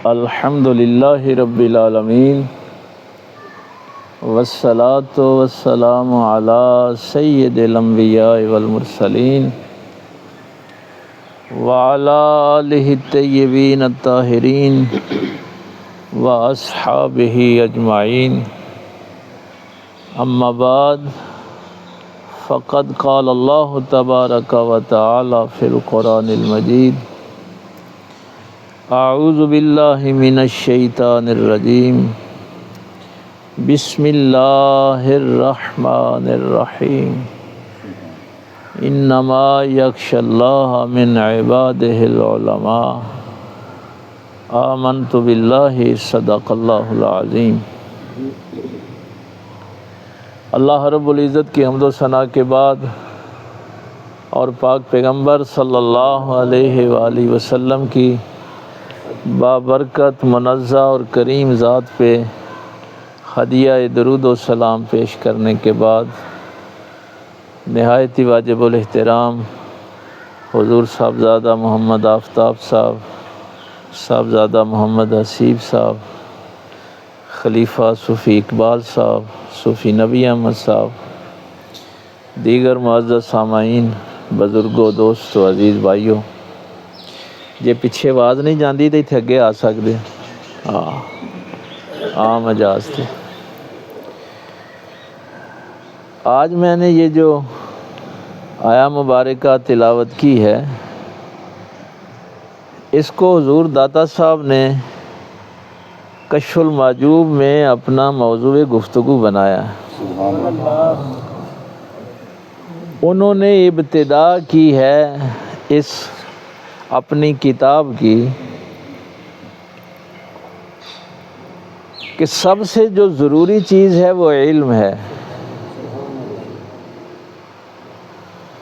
الحمد للہ رب العالمین والصلاة والسلام علی سید الانبیاء والمرسلین وعلی آلہ الطیبین الطاہرین واصحابہ اجمعین اما بعد فقد قال اللہ تبارک و تعالی فی القرآن المجید اعوذ باللہ من الشیطان الرجیم بسم اللہ الرحمن الرحیم انما یخشی اللہ من عبادہ العلماء آمنت باللہ صدق اللہ العظیم۔ اللہ رب العزت کی حمد و ثنا کے بعد اور پاک پیغمبر صلی اللہ علیہ وآلہ وسلم کی بابرکت منزہ اور کریم ذات پہ ہدیہ درود و سلام پیش کرنے کے بعد نہایت ہی واجب الاحترام حضور صاحبزادہ محمد آفتاب صاحب، صاحبزادہ محمد حسیب صاحب، خلیفہ صوفی اقبال صاحب، صوفی نبی احمد صاحب، دیگر معزز سامعین، بزرگوں، دوستو، عزیز بھائیوں، جے پیچھے آواز نہیں جاندی تو اتنے اگے آ سکتے عام اجاز تھے۔ آج میں نے یہ جو آیا مبارکہ تلاوت کی ہے، اس کو حضور داتا صاحب نے کشف المحجوب میں اپنا موضوع گفتگو بنایا ہے۔ انہوں نے ابتدا کی ہے اس اپنی کتاب کی کہ سب سے جو ضروری چیز ہے وہ علم ہے۔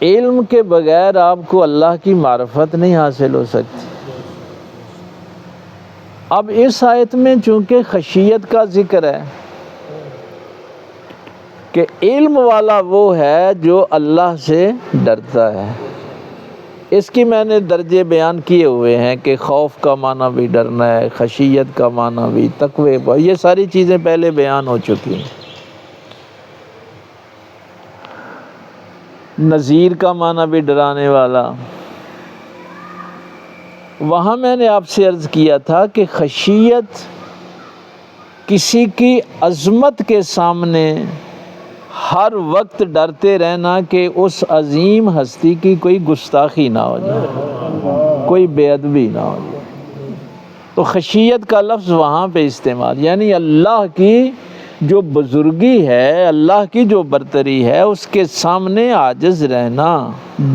علم کے بغیر آپ کو اللہ کی معرفت نہیں حاصل ہو سکتی۔ اب اس آیت میں چونکہ خشیت کا ذکر ہے کہ علم والا وہ ہے جو اللہ سے ڈرتا ہے، اس کی میں نے درجے بیان کیے ہوئے ہیں کہ خوف کا معنی بھی ڈرنا ہے، خشیت کا معنی بھی، تقوی، یہ ساری چیزیں پہلے بیان ہو چکی ہیں۔ نذیر کا معنی بھی ڈرانے والا۔ وہاں میں نے آپ سے عرض کیا تھا کہ خشیت کسی کی عظمت کے سامنے ہر وقت ڈرتے رہنا کہ اس عظیم ہستی کی کوئی گستاخی نہ ہو جائے، کوئی بے ادبی نہ ہو جائے، تو خشیت کا لفظ وہاں پہ استعمال، یعنی اللہ کی جو بزرگی ہے، اللہ کی جو برتری ہے، اس کے سامنے عاجز رہنا،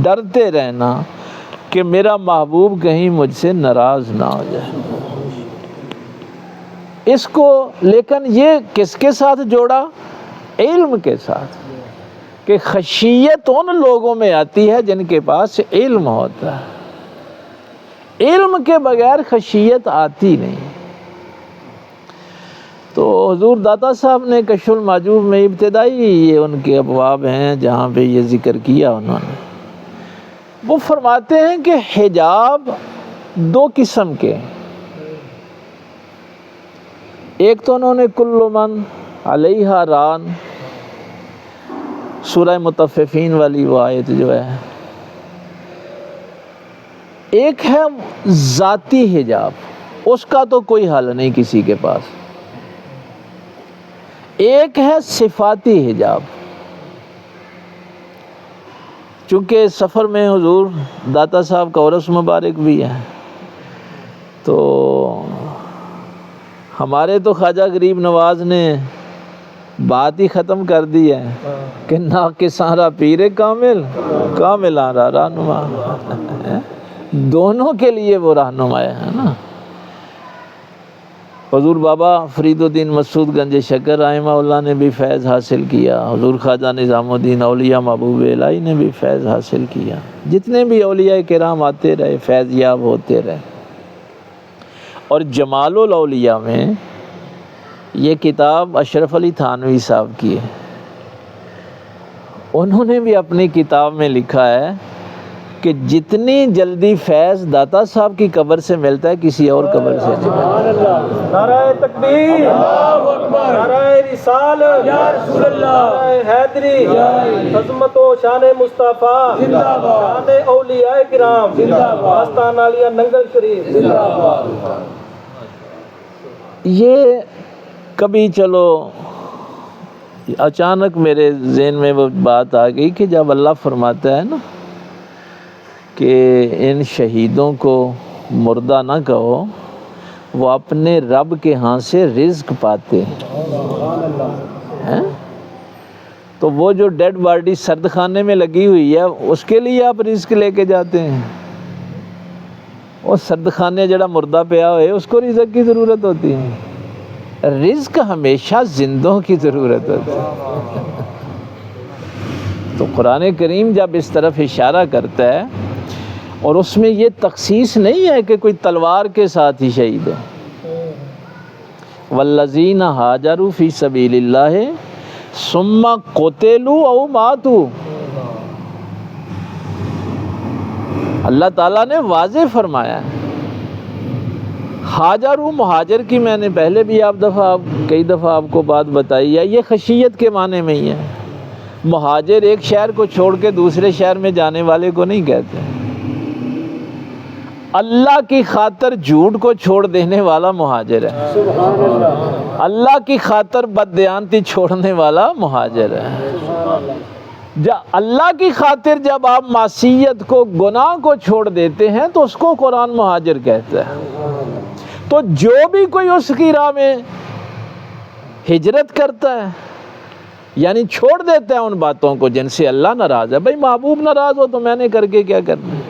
ڈرتے رہنا کہ میرا محبوب کہیں مجھ سے ناراض نہ ہو جائے۔ اس کو لیکن یہ کس کے ساتھ جوڑا؟ علم کے ساتھ، کہ خشیت ان لوگوں میں آتی ہے جن کے پاس علم ہوتا ہے، علم کے بغیر خشیت آتی نہیں۔ تو حضور داتا صاحب نے کشف المحجوب میں ابتدائی یہ ان کے ابواب ہیں جہاں پہ یہ ذکر کیا انہوں نے، وہ فرماتے ہیں کہ حجاب دو قسم کے، ایک تو انہوں نے کل من علیہا ران، سورہ مطففین والی وہ آیت جو ہے، ایک ہے ذاتی حجاب، اس کا تو کوئی حل نہیں کسی کے پاس، ایک ہے صفاتی حجاب۔ چونکہ سفر میں حضور داتا صاحب کا عرس مبارک بھی ہے، تو ہمارے تو خواجہ غریب نواز نے بات ہی ختم کر دی ہے کہ ناقصاں را پیر کامل، کاملاں را رہنما، دونوں کے لیے وہ رہنما ہے نا۔ حضور بابا فرید الدین مسعود گنج شکر رحمہ اللہ نے بھی فیض حاصل کیا، حضور خواجہ نظام الدین اولیاء محبوب الہی نے بھی فیض حاصل کیا، جتنے بھی اولیاء کرام آتے رہے فیض یاب ہوتے رہے۔ اور جمال الاولیاء میں یہ کتاب اشرف علی تھانوی صاحب کی ہے، انہوں نے بھی اپنی کتاب میں لکھا ہے کہ جتنی جلدی فیض داتا صاحب کی قبر سے ملتا ہے کسی اور قبر سے نہیں ملتا۔ نعرہ تکبیر، اللہ اکبر، نعرہ رسالت، یا رسول اللہ، نعرہ حیدری، عظمت و شان مصطفیٰ زندہ باد، شان اولیاء کرام زندہ باد، آستان عالیہ ننگل شریف زندہ باد۔ یہ کبھی چلو اچانک میرے ذہن میں وہ بات آ گئی کہ جب اللہ فرماتا ہے نا کہ ان شہیدوں کو مردہ نہ کہو، وہ اپنے رب کے ہاں سے رزق پاتے ہیں، تو وہ جو ڈیڈ باڈی سرد خانے میں لگی ہوئی ہے اس کے لیے آپ رزق لے کے جاتے ہیں؟ وہ سرد خانے جڑا مردہ پیا ہوئے اس کو رزق کی ضرورت ہوتی ہے؟ رزق ہمیشہ زندوں کی ضرورت ہوتی ہے۔ تو قرآن کریم جب اس طرف اشارہ کرتا ہے اور اس میں یہ تخصیص نہیں ہے کہ کوئی تلوار کے ساتھ ہی شہید ہے، والذین ہاجروا فی سبیل اللہ ثم قتلوا او ماتوا، اللہ تعالیٰ نے واضح فرمایا ہے۔ ہاجروا مہاجر کی میں نے پہلے بھی کئی دفعہ آپ کو بات بتائی ہے، یہ خشیت کے معنی میں ہی ہے۔ مہاجر ایک شہر کو چھوڑ کے دوسرے شہر میں جانے والے کو نہیں کہتے، اللہ کی خاطر جھوٹ کو چھوڑ دینے والا مہاجر ہے، اللہ کی خاطر بددیانتی چھوڑنے والا مہاجر ہے۔ اللہ کی خاطر جب آپ معصیت کو، گناہ کو چھوڑ دیتے ہیں تو اس کو قرآن مہاجر کہتا ہے۔ تو جو بھی کوئی اس کی راہ میں ہجرت کرتا ہے یعنی چھوڑ دیتا ہے ان باتوں کو جن سے اللہ ناراض ہے، بھائی محبوب ناراض ہو تو میں نے کر کے کیا کرنا ہے،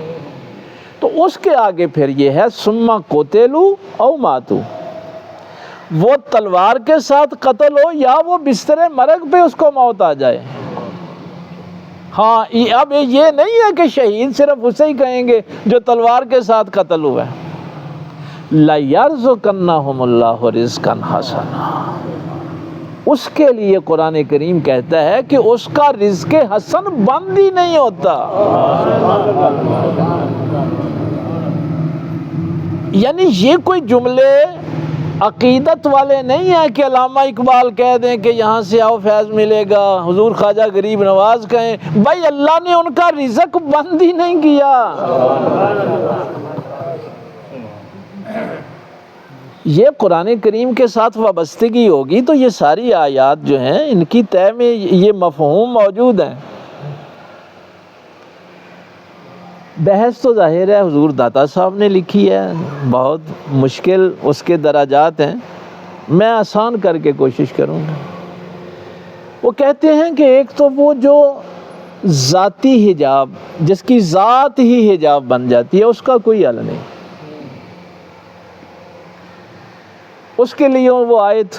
تو اس کے آگے پھر یہ ہے ثم قتلوا او ماتوا، وہ تلوار کے ساتھ قتل ہو یا وہ بستر مرگ پہ اس کو موت آ جائے۔ ہاں اب یہ نہیں ہے کہ شہید صرف اسے ہی کہیں گے جو تلوار کے ساتھ قتل ہوا ہے۔ لَيَرْزُقَنَّهُمُ اللَّهُ رِزْقًا حَسَنًا، اس کے لیے قرآن کریم کہتا ہے کہ اس کا رزق حسن بند ہی نہیں ہوتا۔ یعنی یہ کوئی جملے عقیدت والے نہیں ہیں کہ علامہ اقبال کہہ دیں کہ یہاں سے آؤ فیض ملے گا، حضور خواجہ غریب نواز کہیں، بھائی اللہ نے ان کا رزق بند ہی نہیں کیا۔ یہ قرآن کریم کے ساتھ وابستگی ہوگی تو یہ ساری آیات جو ہیں ان کی تہ میں یہ مفہوم موجود ہیں۔ بحث تو ظاہر ہے حضور داتا صاحب نے لکھی ہے، بہت مشکل اس کے دراجات ہیں، میں آسان کر کے کوشش کروں گا۔ وہ کہتے ہیں کہ ایک تو وہ جو ذاتی حجاب، جس کی ذات ہی حجاب بن جاتی ہے، اس کا کوئی حل نہیں۔ اس کے لیے وہ آیت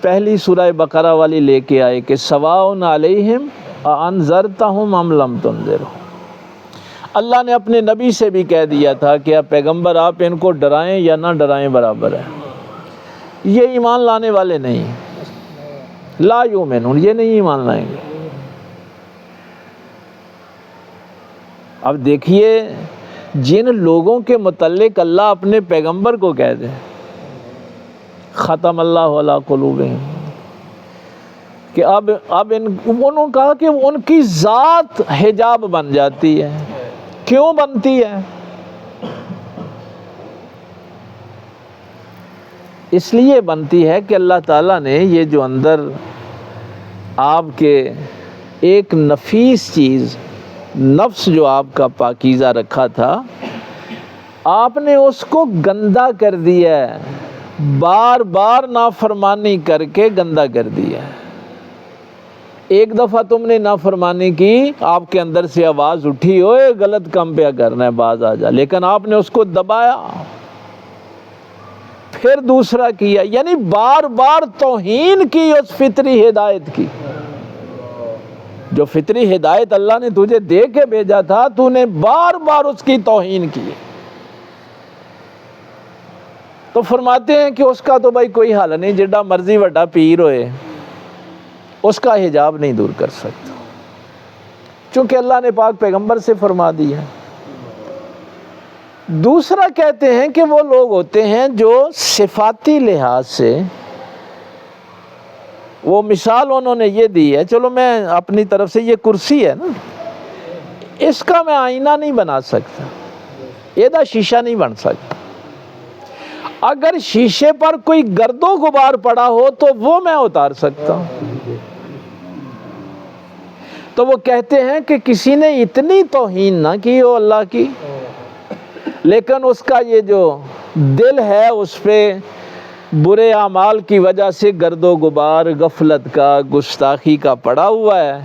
پہلی سورہ بقرہ والی لے کے آئے کہ سواء علیہم اانذرتہم ام لم تنذرہم۔ اللہ نے اپنے نبی سے بھی کہہ دیا تھا کہ آپ پیغمبر آپ ان کو ڈرائیں یا نہ ڈرائیں برابر ہے، یہ ایمان لانے والے نہیں، لا یؤمنون، یہ نہیں ایمان لائیں گے۔ اب دیکھیے جن لوگوں کے متعلق اللہ اپنے پیغمبر کو کہہ دے ختم اللہ علی قلوبہم، کہ اب انہوں نے کہا کہ ان کی ذات حجاب بن جاتی ہے۔ کیوں بنتی ہے؟ اس لیے بنتی ہے کہ اللہ تعالیٰ نے یہ جو اندر آپ کے ایک نفیس چیز، نفس جو آپ کا پاکیزہ رکھا تھا، آپ نے اس کو گندا کر دیا ہے، بار بار نافرمانی کر کے گندا کر دیا ہے۔ ایک دفعہ تم نے نافرمانی کی، آپ کے اندر سے آواز اٹھی، اوے غلط کام پہ کرنا ہے، باز آ جا، لیکن آپ نے اس کو دبایا، پھر دوسرا کیا، یعنی بار بار توہین کی اس فطری ہدایت کی۔ جو فطری ہدایت اللہ نے تجھے دے کے بھیجا تھا، تو نے بار بار اس کی توہین کی۔ تو فرماتے ہیں کہ اس کا تو بھائی کوئی حل نہیں، جڈا مرضی وڈا پیر ہوئے، اس کا حجاب نہیں دور کر سکتا۔ چونکہ اللہ نے پاک پیغمبر سے فرما دیا۔ دوسرا کہتے ہیں کہ وہ لوگ ہوتے ہیں جو صفاتی لحاظ سے، وہ مثال انہوں نے یہ دی ہے، چلو میں اپنی طرف سے، یہ کرسی ہے نا، اس کا میں آئینہ نہیں بنا سکتا، یہ شیشہ نہیں بن سکتا۔ اگر شیشے پر کوئی گرد و غبار پڑا ہو تو وہ میں اتار سکتا ہوں۔ تو وہ کہتے ہیں کہ کسی نے اتنی توہین نہ کی ہو اللہ کی، لیکن اس کا یہ جو دل ہے اس پہ برے اعمال کی وجہ سے گرد و غبار، غفلت کا، گستاخی کا پڑا ہوا ہے،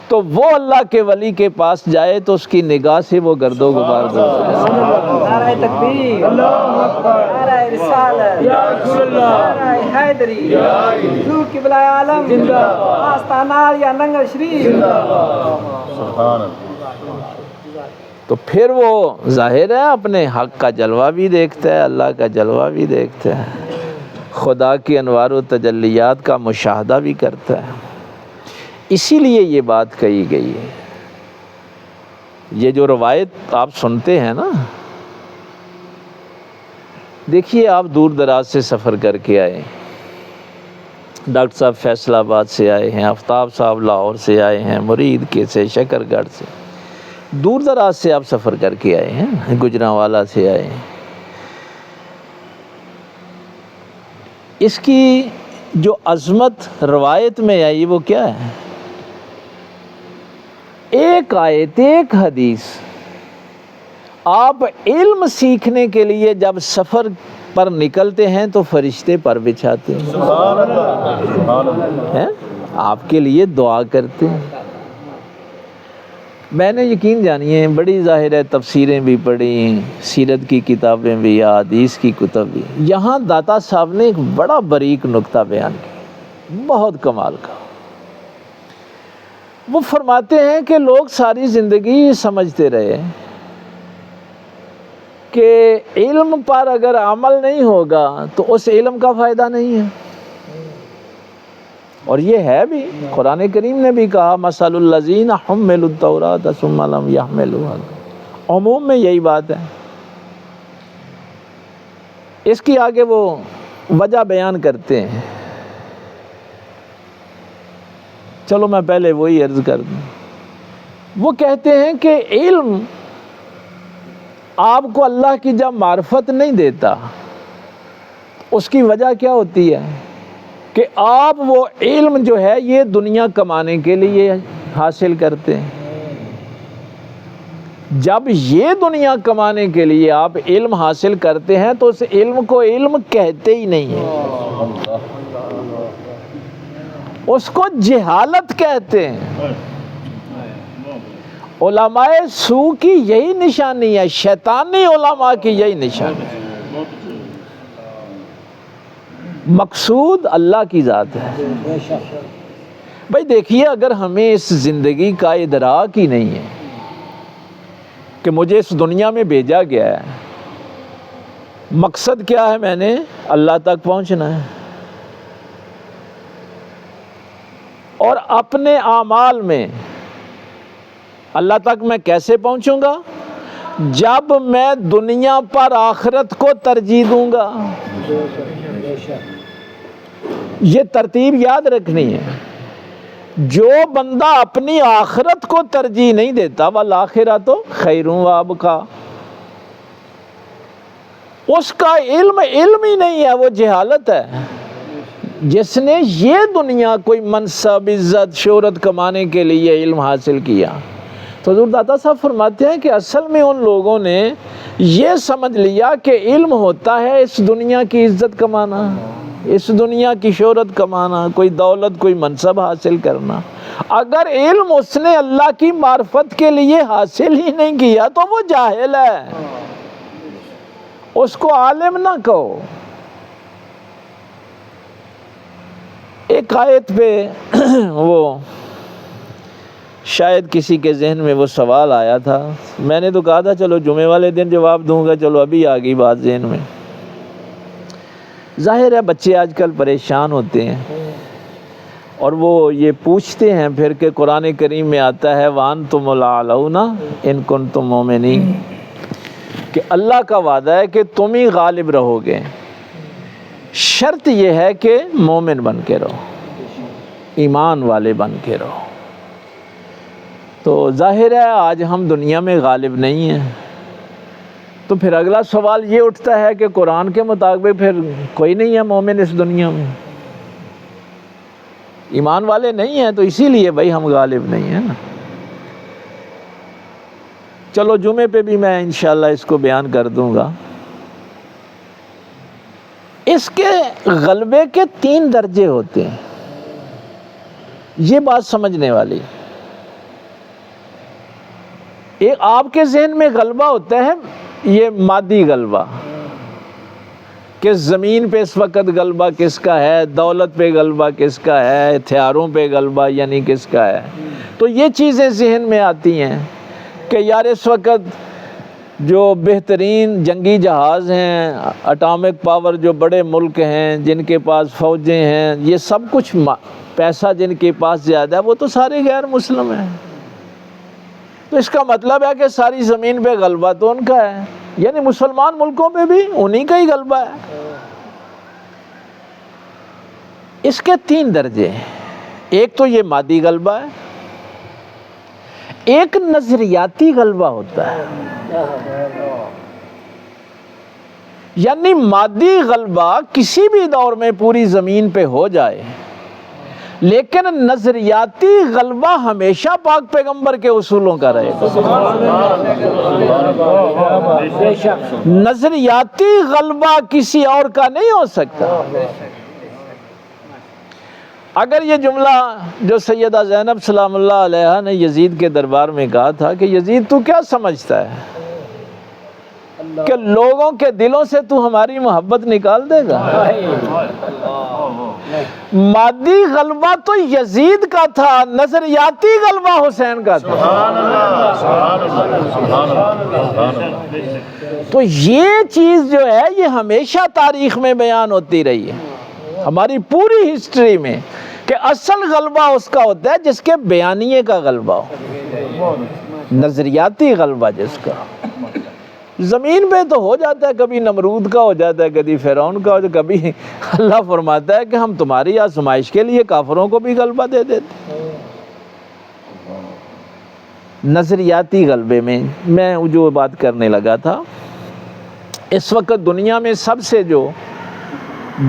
تو وہ اللہ کے ولی کے پاس جائے تو اس کی نگاہ سے وہ گرد و غبار دور ہو جائے۔ نعرہ تکبیر، اللہ اکبر، نعرہ رسالت، یا رسول اللہ، نعرہ حیدری، حضور قبلہ عالم زندہ باد، آستانہ یا ننگل شریف زندہ باد، سبحان اللہ۔ تو پھر وہ ظاہر ہے اپنے حق کا جلوہ بھی دیکھتا ہے، اللہ کا جلوہ بھی دیکھتا ہے، خدا کی انوار و تجلیات کا مشاہدہ بھی کرتا ہے۔ اسی لیے یہ بات کہی گئی ہے۔ یہ جو روایت آپ سنتے ہیں نا، دیکھیے آپ دور دراز سے سفر کر کے آئے، ڈاکٹر صاحب فیصل آباد سے آئے ہیں، آفتاب صاحب لاہور سے آئے ہیں، مرید کے سے، شکر گڑھ سے، دور دراز سے آپ سفر کر کے آئے ہیں، گجرانوالہ سے آئے ہیں۔ اس کی جو عظمت روایت میں آئی وہ کیا ہے؟ ایک آیت، ایک حدیث، آپ علم سیکھنے کے لیے جب سفر پر نکلتے ہیں تو فرشتے پر بچھاتے ہیں، آپ کے لیے دعا کرتے ہیں۔ میں نے یقین جانیے بڑی ظاہر ہے تفسیریں بھی پڑھی، سیرت کی کتابیں بھی، حدیث کی کتب بھی۔ یہاں داتا صاحب نے ایک بڑا باریک نکتہ بیان کیا، بہت کمال کا۔ وہ فرماتے ہیں کہ لوگ ساری زندگی سمجھتے رہے کہ علم پر اگر عمل نہیں ہوگا تو اس علم کا فائدہ نہیں ہے، اور یہ ہے بھی، قرآن کریم نے بھی کہا مثل الذین حملوا التوراۃ ثم لم یحملوها، عموم میں یہی بات ہے۔ اس کی آگے وہ وجہ بیان کرتے ہیں، چلو میں پہلے وہی عرض کر دوں۔ وہ کہتے ہیں کہ علم آپ کو اللہ کی جب معرفت نہیں دیتا، اس کی وجہ کیا ہوتی ہے کہ آپ وہ علم جو ہے یہ دنیا کمانے کے لیے حاصل کرتے ہیں۔ جب یہ دنیا کمانے کے لیے آپ علم حاصل کرتے ہیں تو اس علم کو علم کہتے ہی نہیں ہیں، اس کو جہالت کہتے ہیں۔ علماء سو کی یہی نشانی ہے، شیطانی علماء کی یہی نشانی ہے۔ مقصود اللہ کی ذات ہے۔ بھائی دیکھیے، اگر ہمیں اس زندگی کا ادراک ہی نہیں ہے کہ مجھے اس دنیا میں بھیجا گیا ہے، مقصد کیا ہے، میں نے اللہ تک پہنچنا ہے، اور اپنے اعمال میں اللہ تک میں کیسے پہنچوں گا؟ جب میں دنیا پر آخرت کو ترجیح دوں گا۔ یہ ترتیب یاد رکھنی ہے۔ جو بندہ اپنی آخرت کو ترجیح نہیں دیتا، والآخرۃ خیر وابقیٰ، اس کا علم ہی نہیں ہے، وہ جہالت ہے۔ جس نے یہ دنیا کوئی منصب، عزت، شہرت کمانے کے لیے علم حاصل کیا، تو حضور داتا صاحب فرماتے ہیں کہ اصل میں ان لوگوں نے یہ سمجھ لیا کہ علم ہوتا ہے اس دنیا کی عزت کمانا، اس دنیا کی شہرت کمانا، کوئی دولت، کوئی منصب حاصل کرنا۔ اگر علم اس نے اللہ کی معرفت کے لیے حاصل ہی نہیں کیا تو وہ جاہل ہے، اس کو عالم نہ کہو۔ ایک آیت پہ وہ شاید کسی کے ذہن میں وہ سوال آیا تھا، میں نے تو کہا تھا چلو جمعے والے دن جواب دوں گا، چلو ابھی آ گئی بات ذہن میں۔ ظاہر ہے بچے آج کل پریشان ہوتے ہیں، اور وہ یہ پوچھتے ہیں پھر کہ قرآن کریم میں آتا ہے وَأَنْتُمُ الْأَعْلَوْنَ إِن كُنتُم مُؤْمِنِينَ، کہ اللہ کا وعدہ ہے کہ تم ہی غالب رہو گے، شرط یہ ہے کہ مومن بن کے رہو، ایمان والے بن کے رہو۔ تو ظاہر ہے آج ہم دنیا میں غالب نہیں ہیں، تو پھر اگلا سوال یہ اٹھتا ہے کہ قرآن کے مطابق پھر کوئی نہیں ہے مومن اس دنیا میں، ایمان والے نہیں ہیں، تو اسی لیے بھائی ہم غالب نہیں ہیں نا۔ چلو جمعے پہ بھی میں انشاءاللہ اس کو بیان کر دوں گا۔ اس کے غلبے کے 3 درجے ہوتے ہیں، یہ بات سمجھنے والی۔ ایک آپ کے ذہن میں غلبہ ہوتا ہے یہ مادی غلبہ، کہ زمین پہ اس وقت غلبہ کس کا ہے، دولت پہ غلبہ کس کا ہے، ہتھیاروں پہ غلبہ یعنی کس کا ہے۔ تو یہ چیزیں ذہن میں آتی ہیں کہ یار اس وقت جو بہترین جنگی جہاز ہیں، اٹامک پاور جو بڑے ملک ہیں جن کے پاس فوجیں ہیں، یہ سب کچھ پیسہ جن کے پاس زیادہ ہے، وہ تو سارے غیر مسلم ہیں۔ تو اس کا مطلب ہے کہ ساری زمین پہ غلبہ تو ان کا ہے، یعنی مسلمان ملکوں پہ بھی انہی کا ہی غلبہ ہے۔ اس کے 3 درجے ہیں، ایک تو یہ مادی غلبہ ہے، ایک نظریاتی غلبہ ہوتا ہے، یعنی مادی غلبہ کسی بھی دور میں پوری زمین پہ ہو جائے، لیکن نظریاتی غلبہ ہمیشہ پاک پیغمبر کے اصولوں کا رہے گا۔ نظریاتی غلبہ کسی اور کا نہیں ہو سکتا۔ اگر یہ جملہ جو سیدہ زینب سلام اللہ علیہا نے یزید کے دربار میں کہا تھا کہ یزید تو کیا سمجھتا ہے کہ لوگوں کے دلوں سے تو ہماری محبت نکال دے گا؟ مادی غلبہ تو یزید کا تھا، نظریاتی غلبہ حسین کا تھا۔ تو یہ چیز جو ہے یہ ہمیشہ تاریخ میں بیان ہوتی رہی ہے، ہماری پوری ہسٹری میں، کہ اصل غلبہ اس کا ہوتا ہے جس کے بیانیے کا غلبہ ہو، نظریاتی غلبہ جس کا۔ زمین پہ تو ہو جاتا ہے، کبھی نمرود کا ہو جاتا ہے، کبھی فرعون کا ہو جاتا ہے، کبھی اللہ فرماتا ہے کہ ہم تمہاری آزمائش کے لیے کافروں کو بھی غلبہ دے دیتے۔ نظریاتی غلبے میں جو بات کرنے لگا تھا، اس وقت دنیا میں سب سے جو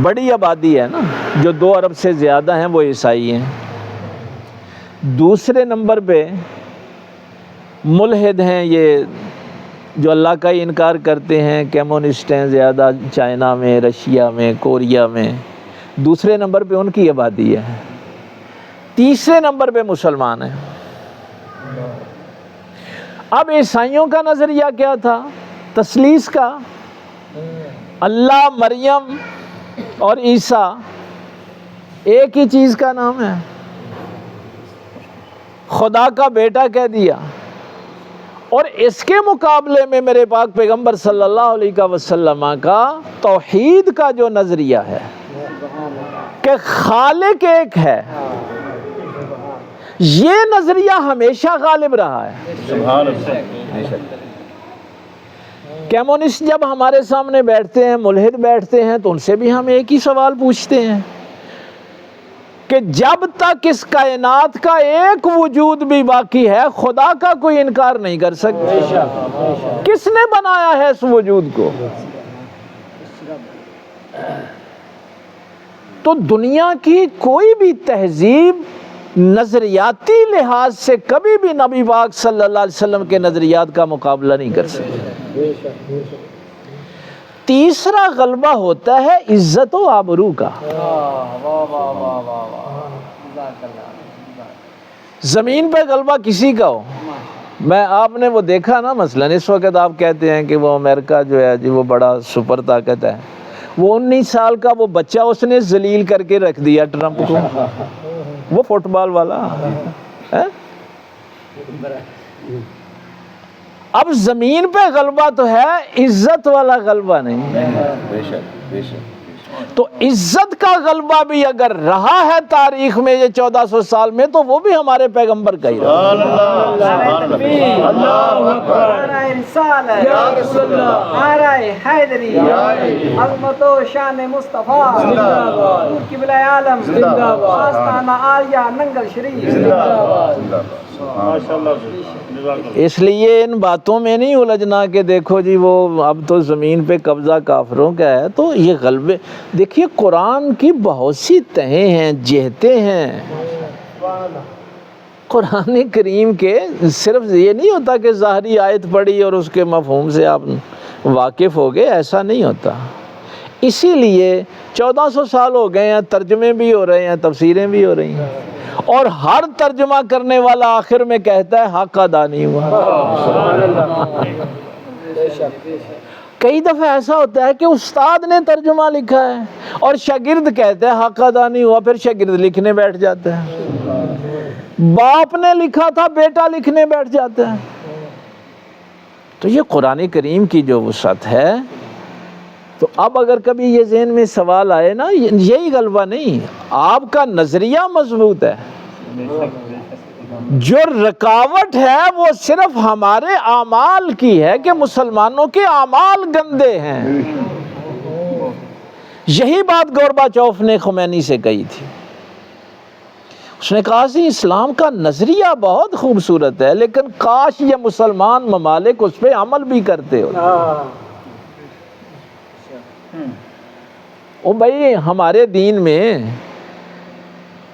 بڑی آبادی ہے نا، جو 2 ارب سے زیادہ ہیں، وہ عیسائی ہیں۔ دوسرے نمبر پہ ملحد ہیں، یہ جو اللہ کا ہی انکار کرتے ہیں، کمیونسٹ ہیں زیادہ، چائنا میں، رشیا میں، کوریا میں۔ دوسرے نمبر پہ ان کی آبادی ہے۔ تیسرے نمبر پہ مسلمان ہیں۔ اب عیسائیوں کا نظریہ کیا تھا؟ تثلیث کا، اللہ، مریم اور عیسیٰ ایک ہی چیز کا نام ہے، خدا کا بیٹا کہہ دیا۔ اور اس کے مقابلے میں میرے پاک پیغمبر صلی اللہ علیہ وسلم کا توحید کا جو نظریہ ہے کہ خالق ایک ہے، یہ نظریہ ہمیشہ غالب رہا ہے۔ کمیونسٹ جب ہمارے سامنے بیٹھتے ہیں، ملحد بیٹھتے ہیں، تو ان سے بھی ہم ایک ہی سوال پوچھتے ہیں کہ جب تک اس کائنات کا ایک وجود بھی باقی ہے، خدا کا کوئی انکار نہیں کر سکتا۔ کس نے بنایا ہے اس وجود کو؟ تو دنیا کی کوئی بھی تہذیب نظریاتی لحاظ سے کبھی بھی نبی پاک صلی اللہ علیہ وسلم کے نظریات کا مقابلہ نہیں کر سکتی۔ تیسرا غلبہ ہوتا ہے عزت و آبرو کا۔ زمین پہ غلبہ کسی کا ہو، میں آپ نے وہ دیکھا نا، مثلا اس وقت آپ کہتے ہیں کہ وہ امریکہ جو ہے جی وہ بڑا سپر طاقت ہے، وہ 19 سال کا وہ بچہ اس نے ذلیل کر کے رکھ دیا ٹرمپ کو، وہ فٹ بال والا ہے۔ اب زمین پہ غلبہ تو ہے، عزت والا غلبہ نہیں۔ تو عزت کا غلبہ بھی اگر رہا ہے تاریخ میں یہ 1400 سال میں، تو وہ بھی ہمارے پیغمبر کا ہی رہا۔ نعرہ رسالت یا رسول اللہ، نعرہ حیدری، عظمت و شان مصطفیٰ، حضور قبلہ عالم، آستانہ عالیہ ننگل شریف۔ اس لیے ان باتوں میں نہیں الجھنا کہ دیکھو جی وہ اب تو زمین پہ قبضہ کافروں کا ہے، تو یہ غلبے دیکھیے قرآن کی بہت سی تہیں ہیں، جہتیں ہیں قرآن کریم کے۔ صرف یہ نہیں ہوتا کہ ظاہری آیت پڑھی اور اس کے مفہوم سے آپ واقف ہو گئے، ایسا نہیں ہوتا۔ اسی لیے 1400 سال ہو گئے ہیں، ترجمے بھی ہو رہے ہیں، تفسیریں بھی ہو رہی ہیں، اور ہر ترجمہ کرنے والا آخر میں کہتا ہے حق ادا نہیں ہوا۔ کئی دفعہ ایسا ہوتا ہے کہ استاد نے ترجمہ لکھا ہے اور شاگرد کہتا ہے حق ادا نہیں ہوا، پھر شاگرد لکھنے بیٹھ جاتا ہے۔ باپ نے لکھا تھا، بیٹا لکھنے بیٹھ جاتا ہے۔ تو یہ قرآن کریم کی جو وسعت ہے، تو اب اگر کبھی یہ ذہن میں سوال آئے نا، یہی غلبہ نہیں، آپ کا نظریہ مضبوط ہے، جو رکاوٹ ہے وہ صرف ہمارے اعمال کی ہے کہ مسلمانوں کے اعمال گندے ہیں۔ یہی بات گورباچوف نے خمینی سے کہی تھی۔ اس نے کہا سی اسلام کا نظریہ بہت خوبصورت ہے، لیکن کاش یہ مسلمان ممالک اس پہ عمل بھی کرتے ہو۔ او بھائی ہمارے دین میں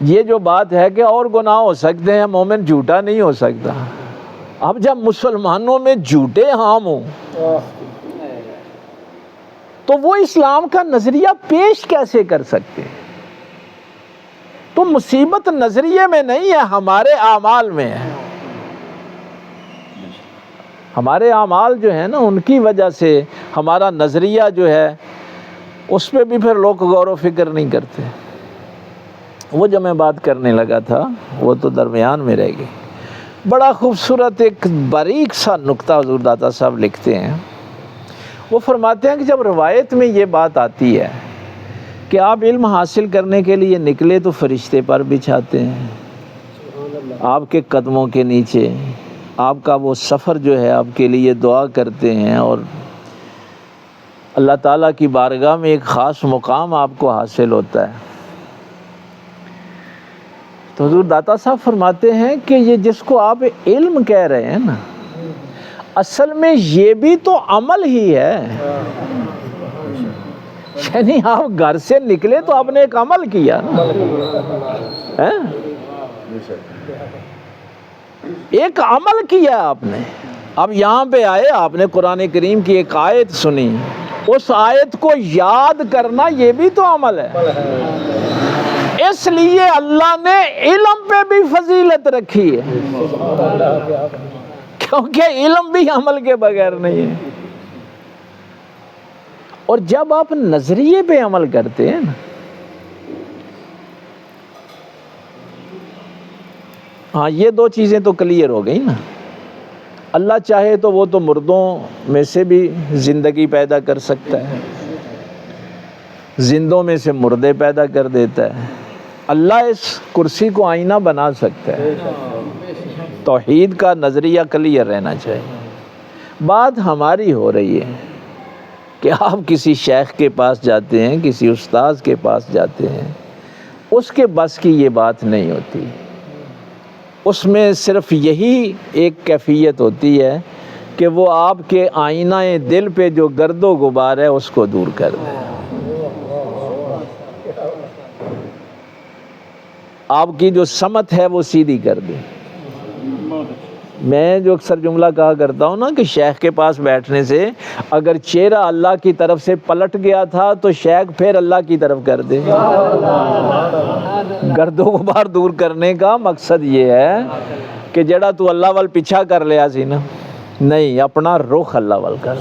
یہ جو بات ہے کہ اور گناہ ہو سکتے ہیں، مومن جھوٹا نہیں ہو سکتا۔ اب جب مسلمانوں میں جھوٹے عام ہوں تو وہ اسلام کا نظریہ پیش کیسے کر سکتے؟ تو مصیبت نظریے میں نہیں ہے، ہمارے اعمال میں ہے۔ ہمارے اعمال جو ہیں نا، ان کی وجہ سے ہمارا نظریہ جو ہے اس پہ بھی پھر لوگ غور و فکر نہیں کرتے۔ وہ جو میں بات کرنے لگا تھا وہ تو درمیان میں رہ گئی۔ بڑا خوبصورت ایک باریک سا نقطہ حضور داتا صاحب لکھتے ہیں۔ وہ فرماتے ہیں کہ جب روایت میں یہ بات آتی ہے کہ آپ علم حاصل کرنے کے لیے نکلے تو فرشتے پر بچھاتے ہیں آپ کے قدموں کے نیچے، آپ کا وہ سفر جو ہے آپ کے لیے دعا کرتے ہیں، اور اللہ تعالیٰ کی بارگاہ میں ایک خاص مقام آپ کو حاصل ہوتا ہے۔ تو حضور داتا صاحب فرماتے ہیں کہ یہ جس کو آپ علم کہہ رہے ہیں نا، اصل میں یہ بھی تو عمل ہی ہے۔ یعنی آپ گھر سے نکلے تو آپ نے ایک عمل کیا نا، ایک عمل کیا آپ نے۔ اب یہاں پہ آئے، آپ نے قرآن کریم کی ایک آیت سنی، اس آیت کو یاد کرنا یہ بھی تو عمل ہے۔ اس لیے اللہ نے علم پہ بھی فضیلت رکھی ہے، کیونکہ علم بھی عمل کے بغیر نہیں ہے۔ اور جب آپ نظریے پہ عمل کرتے ہیں نا، ہاں یہ دو چیزیں تو کلیئر ہو گئی نا۔ اللہ چاہے تو وہ تو مردوں میں سے بھی زندگی پیدا کر سکتا ہے، زندوں میں سے مردے پیدا کر دیتا ہے۔ اللہ اس کرسی کو آئینہ بنا سکتا ہے۔ توحید کا نظریہ کلیئر رہنا چاہیے۔ بات ہماری ہو رہی ہے کہ آپ کسی شیخ کے پاس جاتے ہیں، کسی استاذ کے پاس جاتے ہیں، اس کے بس کی یہ بات نہیں ہوتی۔ اس میں صرف یہی ایک کیفیت ہوتی ہے کہ وہ آپ کے آئینہ دل پہ جو گرد و غبار ہے اس کو دور کر دے، آپ کی جو سمت ہے وہ سیدھی کر دے۔ میں جو اکثر جملہ کہا کرتا ہوں نا کہ شیخ کے پاس بیٹھنے سے اگر چہرہ اللہ کی طرف سے پلٹ گیا تھا تو شیخ پھر اللہ کی طرف کر دے۔ گرد و غبار دور کرنے کا مقصد یہ ہے کہ جڑا تو اللہ وال پیچھا کر لیا سی نا، نہیں، اپنا رخ اللہ وال کر۔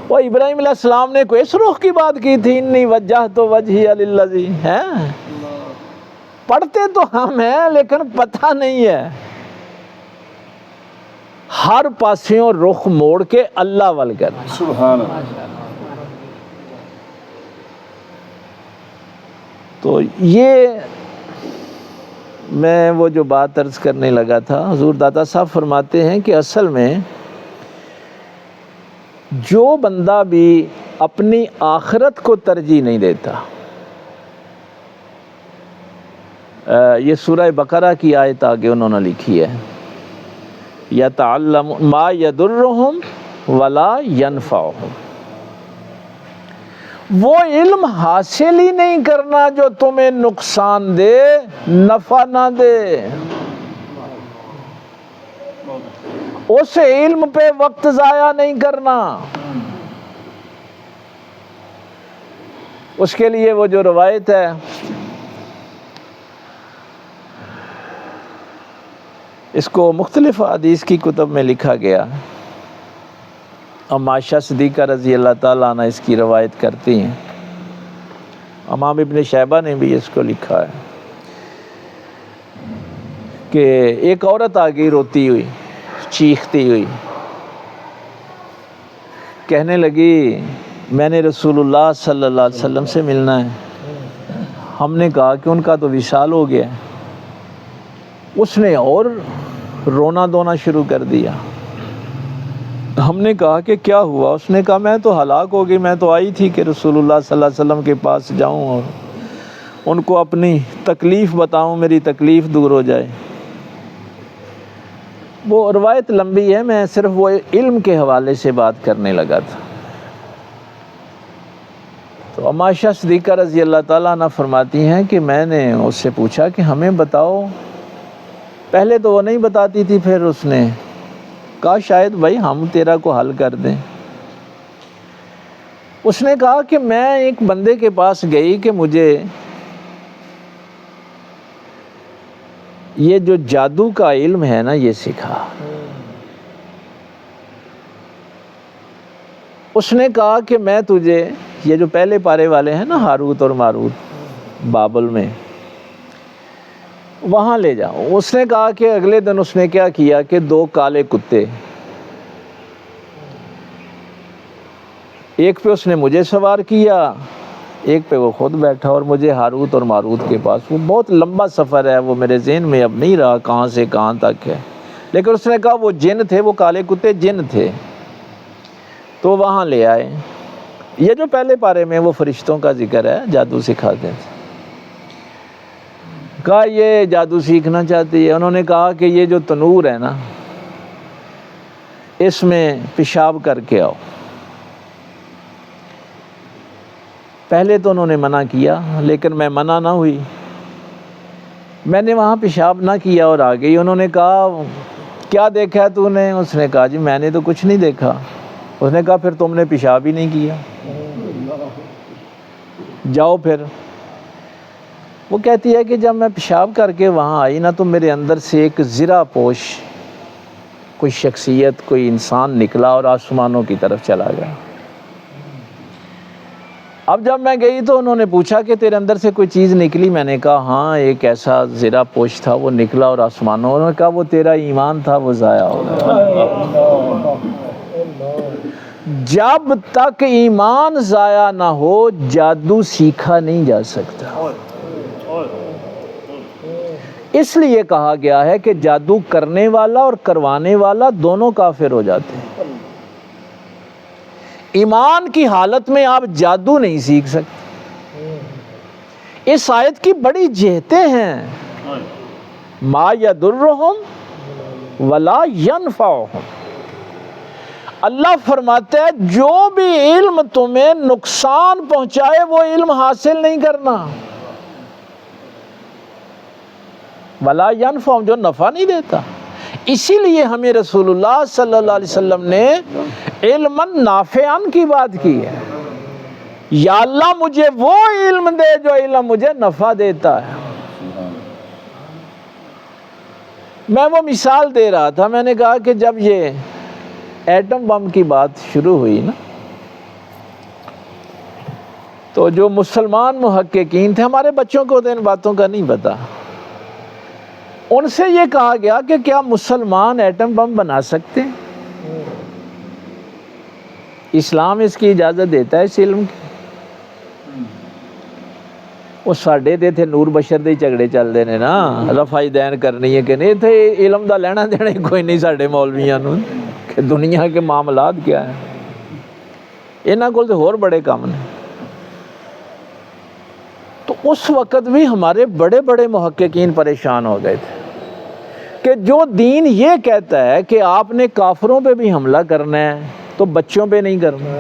وہ ابراہیم علیہ السلام نے کوئی اس رخ کی بات کی تھی، انی وجہت وجہی للذی، ہے پڑھتے تو ہم ہیں لیکن پتہ نہیں ہے۔ ہر پاسیوں رخ موڑ کے اللہ وال کر۔ سبحان اللہ۔ تو یہ میں وہ جو بات عرض کرنے لگا تھا، حضور داتا صاحب فرماتے ہیں کہ اصل میں جو بندہ بھی اپنی آخرت کو ترجیح نہیں دیتا، یہ سورہ بقرہ کی آیت آگے انہوں نے لکھی ہے، یتعلم ما یضرہم ولا ینفعہم، وہ علم حاصل ہی نہیں کرنا جو تمہیں نقصان دے، نفع نہ دے، اس علم پہ وقت ضائع نہیں کرنا۔ اس کے لیے وہ جو روایت ہے، اس کو مختلف حدیث کی کتب میں لکھا گیا، ام عائشہ صدیقہ رضی اللہ تعالیٰ عنہ اس کی روایت کرتی ہیں، امام ابن شیبہ نے بھی اس کو لکھا ہے کہ ایک عورت آ گئی روتی ہوئی، چیختی ہوئی، کہنے لگی میں نے رسول اللہ صلی اللہ علیہ وسلم سے ملنا ہے۔ ہم نے کہا کہ ان کا تو وصال ہو گیا۔ اس نے اور رونا دھونا شروع کر دیا۔ ہم نے کہا کہ کیا ہوا؟ اس نے کہا میں تو ہلاک ہو گئی، میں تو آئی تھی کہ رسول اللہ صلی اللہ علیہ وسلم کے پاس جاؤں اور ان کو اپنی تکلیف بتاؤں، میری تکلیف دور ہو جائے۔ وہ روایت لمبی ہے، میں صرف وہ علم کے حوالے سے بات کرنے لگا تھا۔ تو ام عائشہ صدیقہ رضی اللہ تعالیٰ عنہ فرماتی ہیں کہ میں نے اس سے پوچھا کہ ہمیں بتاؤ۔ پہلے تو وہ نہیں بتاتی تھی، پھر اس نے کہا شاید بھائی ہم تیرا کو حل کر دیں۔ اس نے کہا کہ میں ایک بندے کے پاس گئی کہ مجھے یہ جو جادو کا علم ہے نا یہ سکھا۔ اس نے کہا کہ میں تجھے یہ جو پہلے پارے والے ہیں نا ہاروت اور ماروت بابل میں، وہاں لے جاؤ۔ اس نے کہا کہ اگلے دن اس نے کیا کیا کہ 2 کالے کتے، ایک پہ اس نے مجھے سوار کیا، ایک پہ وہ خود بیٹھا اور مجھے ہاروت اور ماروت کے پاس۔ وہ بہت لمبا سفر ہے، وہ میرے ذہن میں اب نہیں رہا کہاں سے کہاں تک ہے، لیکن اس نے کہا وہ جن تھے، وہ کالے کتے جن تھے، تو وہاں لے آئے۔ یہ جو پہلے پارے میں وہ فرشتوں کا ذکر ہے، جادو سکھاتے تھے۔ کہا یہ جادو سیکھنا چاہتی ہے؟ انہوں نے کہا کہ یہ جو تنور ہے نا اس میں پیشاب کر کے آؤ۔ پہلے تو انہوں نے منع کیا، لیکن میں منع نہ ہوئی، میں نے وہاں پیشاب نہ کیا اور آ گئی۔ انہوں نے کہا کیا دیکھا ہے تو نے؟ اس نے کہا جی میں نے تو کچھ نہیں دیکھا۔ اس نے کہا پھر تم نے پیشاب ہی نہیں کیا، جاؤ پھر۔ وہ کہتی ہے کہ جب میں پیشاب کر کے وہاں آئی نا تو میرے اندر سے ایک زرہ پوش کوئی شخصیت، کوئی انسان نکلا اور آسمانوں کی طرف چلا گیا۔ اب جب میں گئی تو انہوں نے پوچھا کہ تیرے اندر سے کوئی چیز نکلی؟ میں نے کہا ہاں ایک ایسا زرہ پوش تھا، وہ نکلا اور آسمانوں۔ انہوں نے کہا وہ تیرا ایمان تھا، وہ ضائع ہو گیا۔ جب تک ایمان ضائع نہ ہو جادو سیکھا نہیں جا سکتا۔ اس لیے کہا گیا ہے کہ جادو کرنے والا اور کروانے والا دونوں کافر ہو جاتے ہیں۔ ایمان کی حالت میں آپ جادو نہیں سیکھ سکتے۔ اس آیت کی بڑی جہتیں ہیں، ما یضرہم ولا ینفعہم۔ اللہ فرماتا ہے جو بھی علم تمہیں نقصان پہنچائے وہ علم حاصل نہیں کرنا۔ ولا ینفعہم، جو نفع نہیں دیتا۔ اسی لیے ہمیں رسول اللہ صلی اللہ علیہ وسلم نے علما نافعا کی بات کی ہے۔ یا اللہ مجھے وہ علم دے جو علم مجھے نفع دیتا ہے۔ میں وہ مثال دے رہا تھا، میں نے کہا کہ جب یہ ایٹم بم کی بات شروع ہوئی نا تو جو مسلمان محققین تھے، ہمارے بچوں کو تو ان باتوں کا نہیں پتا، ان سے یہ کہا گیا کہ کیا مسلمان ایٹم بم بنا سکتے ہیں؟ اسلام اس کی اجازت دیتا ہے اس علم کی؟ وہ ساڈے تے تھے نور بشر دے جھگڑے چلدے نے نا، رفع دین کرنی ہے کہ نہیں، اتنے علم دا لینا دینا ہی کوئی نہیں ساڈے مولویاں نوں کہ دنیا کے معاملات کیا ہیں، انہاں کول تے ہور بڑے کام نے۔ تو اس وقت بھی ہمارے بڑے بڑے محققین پریشان ہو گئے تھے کہ جو دین یہ کہتا ہے کہ آپ نے کافروں پہ بھی حملہ کرنا ہے تو بچوں پہ نہیں کرنا،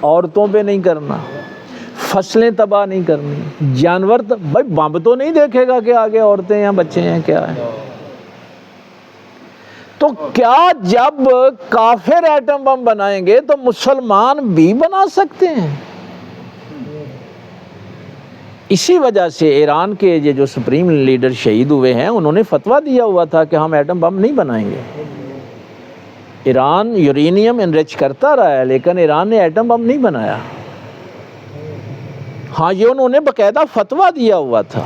عورتوں پہ نہیں کرنا، فصلیں تباہ نہیں کرنی، جانور بھائی بم تو نہیں دیکھے گا کہ آگے عورتیں ہیں بچے ہیں کیا ہے، تو کیا جب کافر ایٹم بم بنائیں گے تو مسلمان بھی بنا سکتے ہیں؟ اسی وجہ سے ایران کے یہ جو سپریم لیڈر شہید ہوئے ہیں انہوں نے فتویٰ دیا ہوا تھا کہ ہم ایٹم بم نہیں بنائیں گے۔ ایران یورینیم انریچ کرتا رہا ہے لیکن ایران نے ایٹم بم نہیں بنایا۔ ہاں یہ انہوں نے باقاعدہ فتویٰ دیا ہوا تھا۔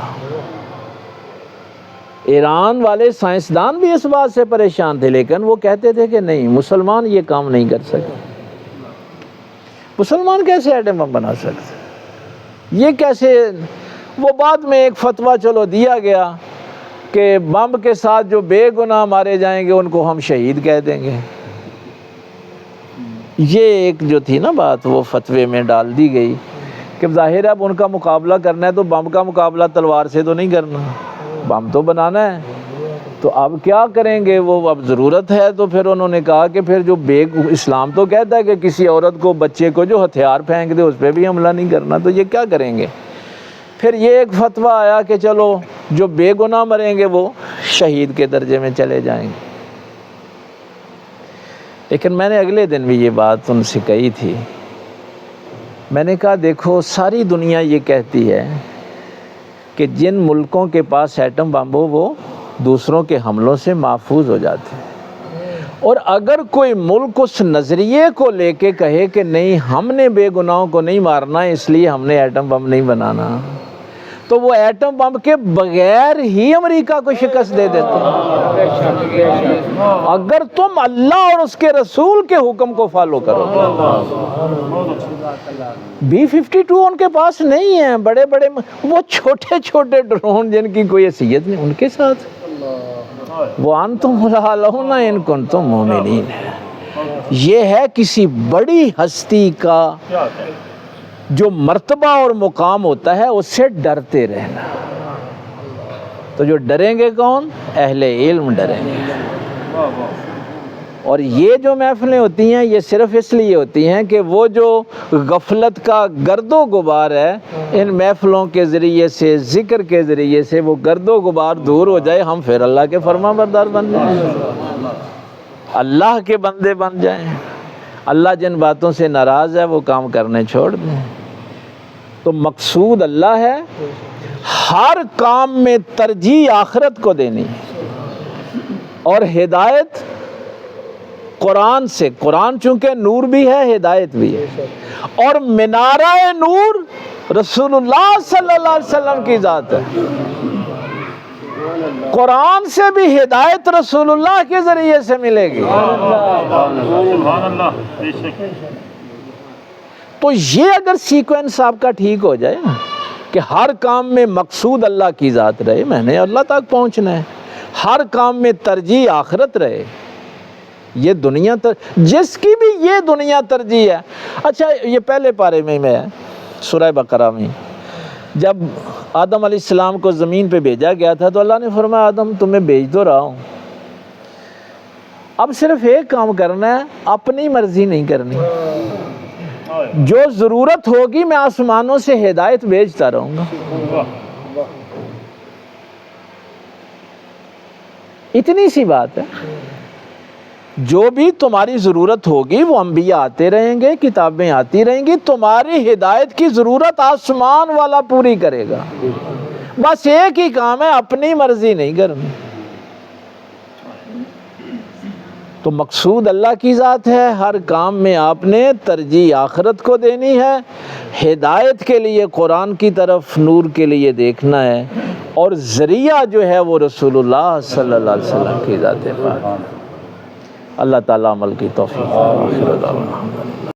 ایران والے سائنسدان بھی اس بات سے پریشان تھے لیکن وہ کہتے تھے کہ نہیں، مسلمان یہ کام نہیں کر سکتے، مسلمان کیسے ایٹم بم بنا سکتے، یہ کیسے؟ وہ بعد میں ایک فتویٰ چلو دیا گیا کہ بم کے ساتھ جو بے گناہ مارے جائیں گے ان کو ہم شہید کہہ دیں گے، یہ ایک جو تھی نا بات وہ فتوے میں ڈال دی گئی کہ ظاہر ہے اب ان کا مقابلہ کرنا ہے تو بم کا مقابلہ تلوار سے تو نہیں کرنا، بم تو بنانا ہے، تو اب کیا کریں گے، وہ اب ضرورت ہے، تو پھر انہوں نے کہا کہ پھر جو اسلام تو کہتا ہے کہ کسی عورت کو بچے کو جو ہتھیار پھینک دے اس پہ بھی حملہ نہیں کرنا، تو یہ کیا کریں گے؟ پھر یہ ایک فتویٰ آیا کہ چلو جو بے گناہ مریں گے وہ شہید کے درجے میں چلے جائیں گے۔ لیکن میں نے اگلے دن بھی یہ بات ان سے کہی تھی، میں نے کہا دیکھو ساری دنیا یہ کہتی ہے کہ جن ملکوں کے پاس ایٹم بم ہو وہ دوسروں کے حملوں سے محفوظ ہو جاتے ہیں، اور اگر کوئی ملک اس نظریے کو لے کے کہے کہ نہیں ہم نے بے گناہوں کو نہیں مارنا اس لیے ہم نے ایٹم بم نہیں بنانا، تو وہ ایٹم بم کے بغیر ہی امریکہ کو شکست دے دیتے ہیں۔ اگر تم اللہ اور اس کے رسول کے حکم کو فالو کرو، B-52 ان کے پاس نہیں ہیں، بڑے بڑے وہ چھوٹے چھوٹے ڈرون جن کی کوئی حیثیت نہیں، ان کے ساتھ وَأَنْتُمْ لَعَلَوْنَ إِن كُنْتُمْ مُؤْمِنِينَ۔ یہ ہے کسی بڑی ہستی کا جو مرتبہ اور مقام ہوتا ہے اس سے ڈرتے رہنا، تو جو ڈریں گے کون؟ اہل علم ڈریں گے۔ اور یہ جو محفلیں ہوتی ہیں یہ صرف اس لیے ہوتی ہیں کہ وہ جو غفلت کا گرد و غبار ہے ان محفلوں کے ذریعے سے، ذکر کے ذریعے سے وہ گرد و غبار دور ہو جائے، ہم پھر اللہ کے فرما بردار بن جائیں، اللہ کے بندے بن جائیں، اللہ جن باتوں سے ناراض ہے وہ کام کرنے چھوڑ دیں۔ تو مقصود اللہ ہے، ہر کام میں ترجیح آخرت کو دینی، اور ہدایت قرآن سے، قرآن چونکہ نور بھی ہے ہدایت بھی ہے، اور منارہ نور رسول اللہ صلی اللہ علیہ وسلم کی ذات ہے، قرآن سے بھی ہدایت رسول اللہ کے ذریعے سے ملے گی۔ تو یہ اگر سیکوینس آپ کا ٹھیک ہو جائے نا کہ ہر کام میں مقصود اللہ کی ذات رہے، میں نے اللہ تک پہنچنا ہے، ہر کام میں ترجیح آخرت رہے، یہ دنیا جس کی بھی یہ دنیا ترجیح ہے۔ اچھا یہ پہلے پارے میں ہے سورہ بقرہ میں جب آدم علیہ السلام کو زمین پہ بھیجا گیا تھا تو اللہ نے فرمایا آدم تمہیں بھیج تو رہا ہوں، اب صرف ایک کام کرنا ہے، اپنی مرضی نہیں کرنی، جو ضرورت ہوگی میں آسمانوں سے ہدایت بھیجتا رہوں گا، اتنی سی بات ہے۔ جو بھی تمہاری ضرورت ہوگی وہ انبیاء آتے رہیں گے، کتابیں آتی رہیں گی، تمہاری ہدایت کی ضرورت آسمان والا پوری کرے گا، بس ایک ہی کام ہے، اپنی مرضی نہیں کرنی۔ تو مقصود اللہ کی ذات ہے، ہر کام میں آپ نے ترجیح آخرت کو دینی ہے، ہدایت کے لیے قرآن کی طرف، نور کے لیے دیکھنا ہے، اور ذریعہ جو ہے وہ رسول اللہ صلی اللہ علیہ وسلم کی ذات پاک۔ اللہ تعالیٰ عمل کی توفیق۔